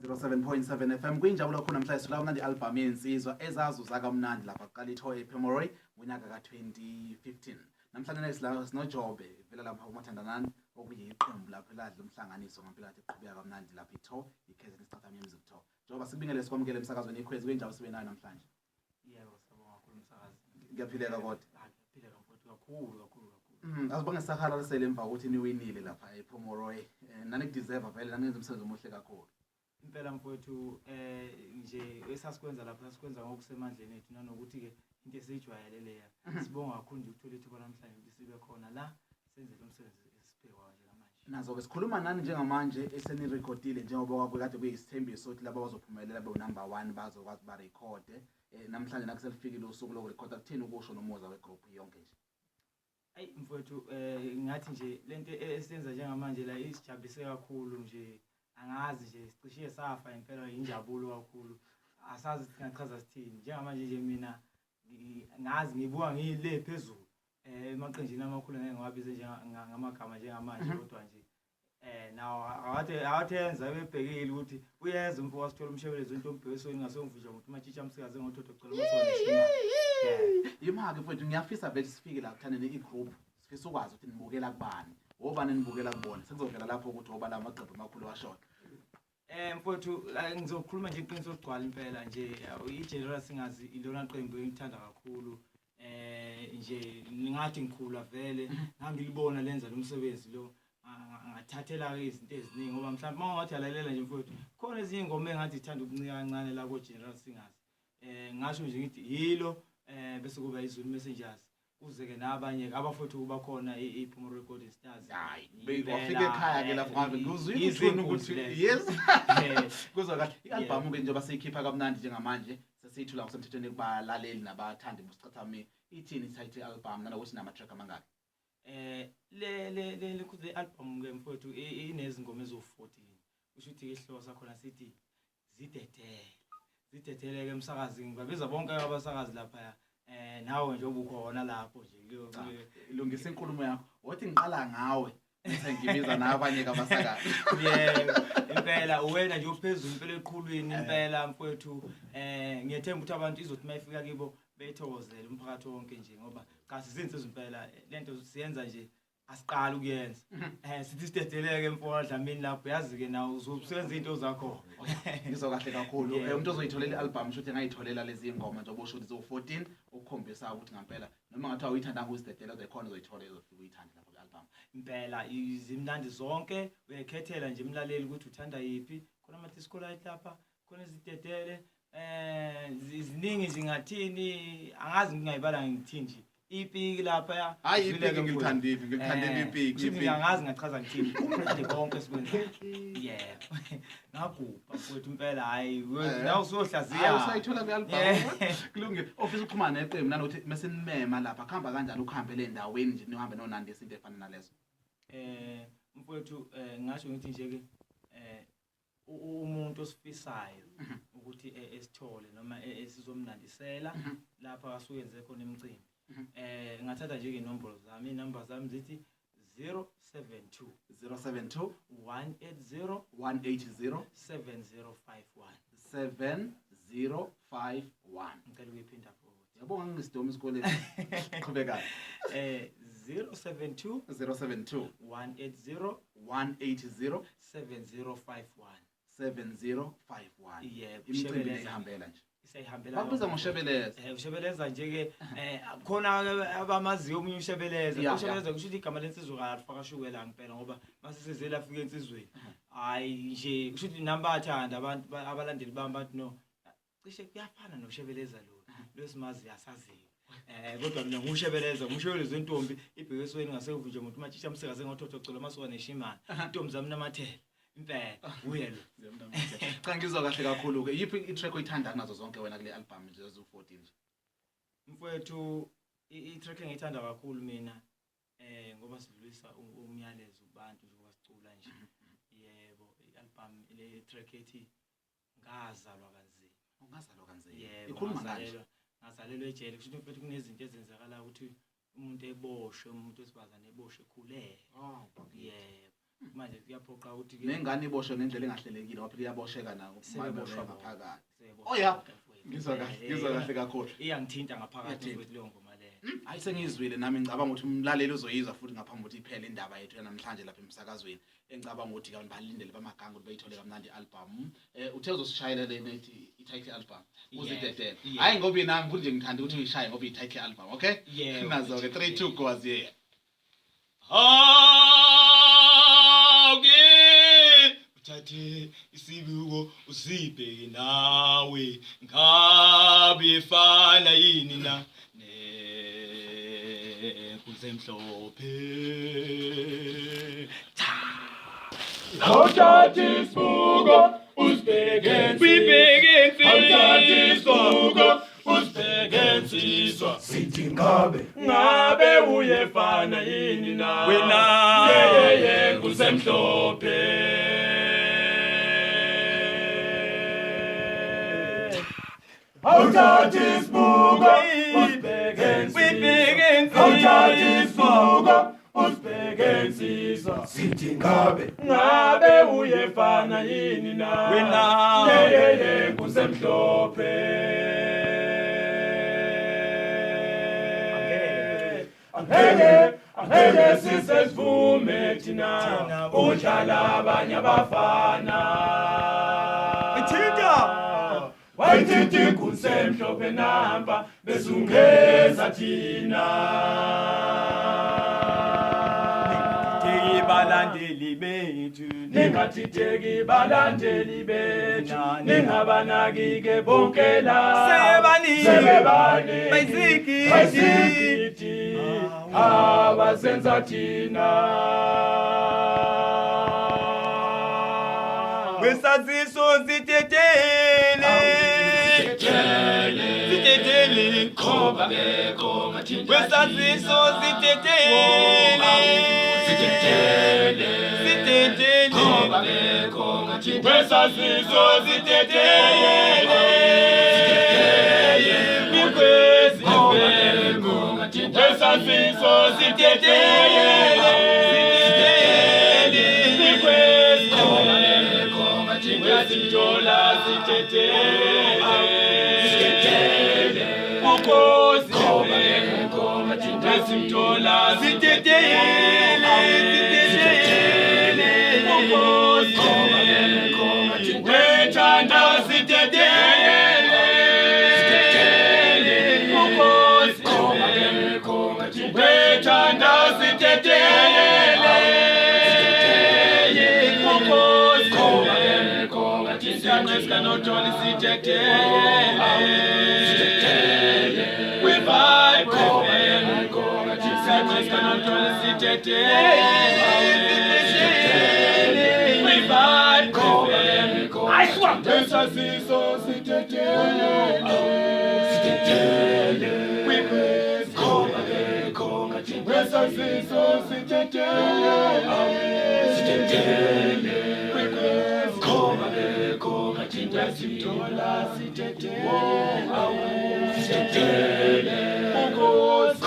07.7 FM kuyinjabulo khona namhlanje sila mnandi album yensizwa ezazuza kamnandi lapha qala itho ePemory ngonyaka ka2015 namhlanje sinoJobe vela lapha uMathandanani okuyiqembu lapha eladla umhlanganiso ngempela kade iqhubeka kamnandi lapha itho iKhwezi Isicathamiya music tour Joba sikubingele sikwamukele emsakazweni iKhwezi kuyinjabulo sibe nayo namhlanje yebo sabonga kakhulu umsakazi ngiyaphileka kodwa ngiyaphileka mfowethu kakhulu asibonge sakhala lesele emva ukuthi niwinile lapha ePemory nani kudeserve vele nani ngenza umsebenzi omuhle kakhulu impela mfowethu nje esasikwenza lapha sikwenza ngokusemandleni ethu nanokuthi ke into esijwayelele ya sibonga kakhulu nje ukuthola ithuba namhlanje ukuthi sibe khona la senze lo msebenzi esibhekwa nje manje nazo ke sikhuluma nani njengamanje esenirecordile njengoba kwakade kuyisithembiso ukuthi laba bazophumelela be number 1 bazokwazi ba record namhlanje nakuselifikile usuku lokurecorda kuthini ukusho nomuza wegroup yonke nje ayi mfowethu ngathi nje lento esenza njengamanje la isijabulise kakhulu nje angazi nje sicishe safa impela injabulo kakhulu asazi singachaza sithini njengamanje nje mina ngazi ngibuka ngile phezulu emaqenjini amakhulu ngeke ngiwabize nje ngamagama njengamanje kodwa nje nawo awathenza bebhekile ukuthi uyenza umfo wasithola umshebelezi wentombhesweni ngasongivija ukuthi matshitsha umsikaze ngothoto cela umswane shima imhaka mfowethu ngiyafisa vele sifike la kuthanene igroup sifisa ukwazi ukuthi nibukela kubani obani nibukela kubona sekuzovela lapho ukuthi oba la maqembu amakhulu washona mfowethu ngizokhuluma nje iqiniso ogcwala impela nje iGeneral singazi ilona qembu engithanda kakhulu nje ningathi ngikhula vele ngangilibona lenza lo msebenzi lo ngathathela ke izinto eziningi ngoba mhlawumbe mangathi alalela nje mfowethu khona ezinye ingoma engathi ithanda ukuncika kancane la koGeneral singazi ngasho nje ngithi yilo bese kuba iZulu Messengers kuze ke nabanye abafowethu kuba khona iPhumo Recording Stars hayi beyifike ekhaya ke lapho ngabe kuzuyini ukuthi yes kuzwa kahle ialbum ke njengoba siyikhipha kamnandi njengamanje sesiyithula ngosemthethweni kubalaleli nabathandi bosicathamiya ithini title album nanokuthi nama track amangaki le album ke mfowethu inezingoma ezo14 kusho ukuthi isihloko sakhona sithi zidedele ke umsakazi ngibabiza bonke abasakazi lapha nawe nje obukhona lapho nje ilungisa inkulumo yakho wathi ngiqala ngawe bese ngibiza nabanye kabasakazi yebo impela uwena nje uphezulu impela eqhulwini impela mfowethu ngiyethemba ukuthi abantu izothi mayifika kibo bethokozele umphakathi wonke nje ngoba cha sizinze impela lento siyenza nje asiqala ukuyenza sithi sidedeleke mfowethu dlamini lapho yazi ke nawe uzosebenza into zakho ngizokahle kakhulu umuntu ozoyitholela ialbum shothi ngayitholela lezi ngoma njengoba usho ukuthi zo14 ukukhombisa ukuthi ngempela noma ngathiwa uyithanda ukuzidedelela uzoyikhona uzoyithola izofika uyithanda lapho kwialbum impela izimnandi zonke uyakhethela nje umlaleli ukuthi uthanda yipi khona amathi isikole lapha khona izidedele iziningi zingathini angazi ngingayibala ngithini nje ipiki lapha hayi ipiki ngilithandile ipiki ngingazi ngachaza ngithini umnandi konke sikwenza yebo ngagubha mfowethu impela hayi nawe usohlaziya usayithola kwialbum kulungile ofisa ukuxhumana neqembu nanokuthi mesenimema lapha kuhamba kanjani ukuhambe le ndaweni nje nihambe nonandi izinto efana nalezo mfowethu ngasho ngithi nje ke umuntu osifisayo ukuthi esithole noma esizomnandisela lapha asuyenze khona imicimbi ngathatha nje inombolo zami inamba zami zithi 072 180 7051 7051 ngicela ukuyiphinda futhi yabonga ngisidomi esikoleni qhubeka 072 180 7051 yebo imicimbi ihambela nje isayihambela bakubiza ngoshebeleza ushebeleza nje ke khona abamaziyo omunye ushebeleza kusho ukuthi igama lensizwa alifaka shukela ngempela ngoba masisezela afika ensizweni hayi nje kusho ukuthi namba athanda abantu abalandeli bami bathi no cishe kuyafana noshebeleza lo simazi yasaziyo kodwa mina ngushebeleza wentombi ibhekesweni ngasevuje umuntu mathisha umsikaze ngothotho cela masokwane neshimana intombi zami namathela impela uye lo cha ngizwa kahle kakhulu ke yipi itrack oyithanda kunazo zonke wena kule album nje zo14 nje mfowethu itrack engiyithanda kakhulu mina ngoba sidlulisa umyalezo kubantu nje kwasicula nje yebo ialbum ile track ethi ngazalwa kanzima ikhuluma kanje ngazalelwa ejele kusho ukuthi mfowethu kunezinto ezenzakala ukuthi umuntu eboshwe umuntu wesifazane eboshwe khuleke yebo manje kuyaphoqa ukuthi nengane iboshwe ngendlela engahlelekile waphela iyabosheka nako Sebeboshwa ngaphakathi oh ya ngizwa kahle kakhulu iyangithinta ngaphakathi mfowethu leyo ngoma leyo hayi sengizwile nami ngicabanga ukuthi umlaleli uzoyizwa futhi ngaphambi ukuthi iphele indaba yethu yanamhlanje lapha emsakazweni engicabanga ukuthi kanti balindele bamaganga ukuthi bayithole kamnandi i-album uthe uzosishayela lena ethi i-title album uzidedele hayi ngoba nami futhi nje ngithanda ukuthi uyishaye ngoba i-title album okay nazo ke 3 2 go aziye uthathe isibuko usibheke nawe ngabe efana yini na kuzemhlophe awuthathe isibuko usibheke nsizwa usibheke nsizwa sithi ngabe uyefana yini na wena yeye kuzemhlophe awuthathe isibuko usibheke nsizwa sithi ngabe uyefana yini na wena yeye kuzemhlophe angeke sisivume thina udlala abanye abafana wayithithi kusemhlophe namba besungeza thina ningathitheki balandeli bethu ningabanaki-ke bonke la sebebaningi bayizigidi abasenza thina wesaziso zitetele khoba-ke wesaziso zitetele wesaziso zitetele Khwezi wesaziso zitetele Khwezi wezitola zitetele Ukhozi wezitola zitetele Ukhozi wethanda zitetele Ukhozi wethanda zitetele Ukhozi Siyanqesika notholi sitetele We vibe Siyanqesika notholi sitetele We vibe Wesaziso sitetele We praise Wesaziso sitetele We praise Wezitola sitetele Ukhozi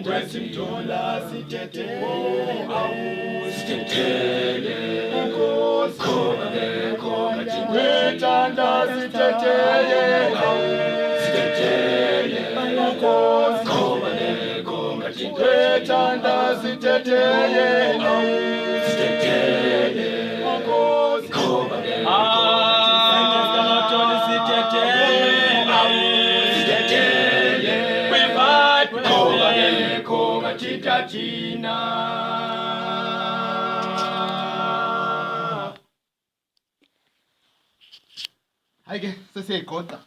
wezitola sitetele Ukhozi wethanda sitetele Ukhozi wethanda sitetele Hayike sesiyayigoqa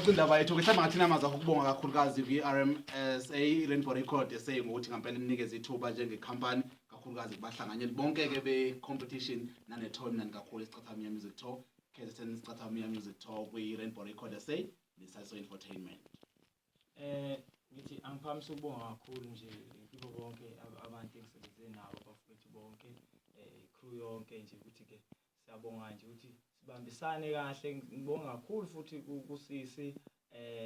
indaba yethu ke hlamba ngathina amaza ukubonga kakhulukazi kwi-RMSA Rainbow Record esay ngokuthi ngempela ninikeze ithuba njengekhampani kakhulukazi kubahlanganyeli bonke ke be-competition nane-tournament kakhulu Isicathamiya Music Tour KZN Isicathamiya Music Tour kwi-Rainbow Record esay neSiso Entertainment. Ngithi angiphakamisa ukubonga kakhulu nje kibo bonke abantu engisebenze nabo bafowethu bonke crew yonke nje ukuthi ke siyabonga nje ukuthi sibambisane kahle ngibonga kakhulu futhi kusisi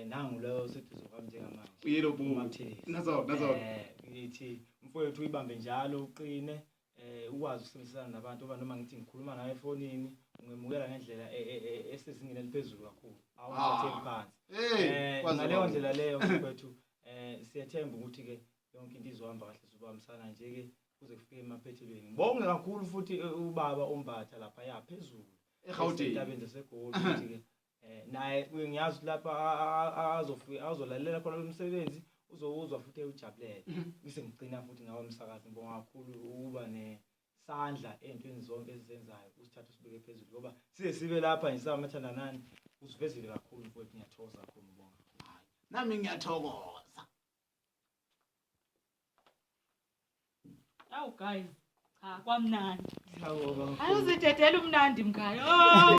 nangu leyo sithi zohamba njengamanje yebo nazo ngithi mfowethu uyibambe njalo uqine ukwazi ukusebenzisana nabantu noma ngithi ngikhuluma nawe efonini ungemukela ngendlela esezingeni eliphezulu kakhulu awuthathe phansi ngaleyo ndlela leyo mfowethu siyathemba ukuthi ke yonke into izohamba kahle sizobambisana nje ke kuze kufike emaphethelweni ngibonge kakhulu futhi ubaba ombatha lapha yaphezulu eGauteng zaseGoli ukuthi ke naye ngiyazi lapha azolalela khona lo msebenzi uzowuzwa futhi ujabulele bese ngicina futhi ngawo umsakazi ngibonga kakhulu ukuba nesandla ezintweni zonke ezizenzayo usithatha usibeke phezulu ngoba sibe lapha nje Amathandanani usivezile kakhulu mfowethu ngiyathokoza kakhulu ngibonga nami ngiyathokoza. Awu guys cha kwamnandi siyabonga ayuzidedela umnandi mkhaya